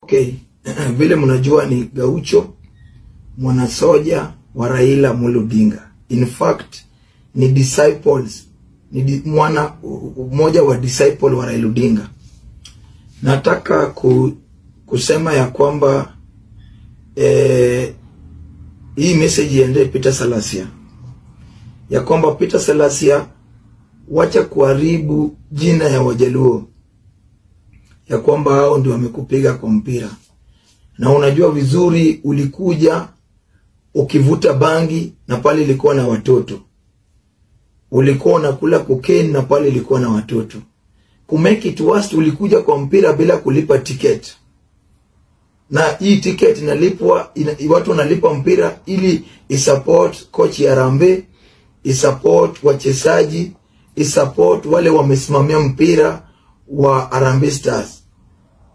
Okay, vile mnajua ni Gaucho, mwanasoja wa Raila Amolo Odinga. In fact, ni disciples, mmoja wa disciple wa Raila Odinga. Nataka kusema ya kwamba hii message iende Peter Salasya. Ya kwamba Peter Salasya, wacha kuharibu jina ya Wajaluo. Ya kwamba hao ndio wamekupiga kwa mpira. Na unajua vizuri ulikuja ukivuta bangi na pale ilikuwa na watoto. Ulikuwa unakula cocaine na pale ilikuwa na watoto. Kumake it worse, ulikuja kwa mpira bila kulipa ticket. Na hii ticket inalipwa, watu wanalipa mpira ili isupport coach ya Harambee, isupport wachezaji, isupport wale wamesimamia mpira wa Harambee Stars.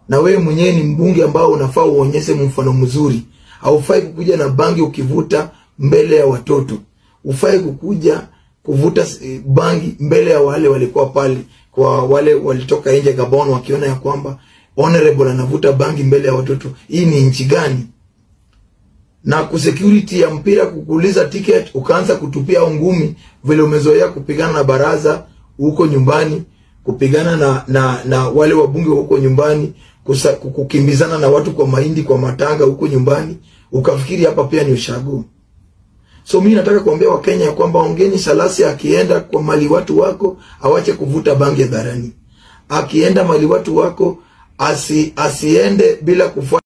Na wewe mwenyewe ni mbunge ambao unafaa uonyeshe mfano mzuri. Haufai kukuja na bangi ukivuta mbele ya watoto. Ufai kukuja kuvuta bangi mbele ya wale walikuwa pale, kwa wale walitoka nje Gabon wakiona ya kwamba honorable anavuta bangi mbele ya watoto. Hii ni nchi gani? Na kusecurity ya mpira kukuuliza ticket ukaanza kutupia ngumi vile umezoea kupigana na baraza huko nyumbani, kupigana na wale wabunge huko nyumbani, kukimbizana na watu kwa mahindi kwa matanga huko nyumbani, ukafikiri hapa pia ni ushago. So mimi nataka kuambia Wakenya ya kwamba ongeni Salasya akienda kwa mali watu wako awache kuvuta bangi hadharani. Akienda mali watu wako asiende bila kufuata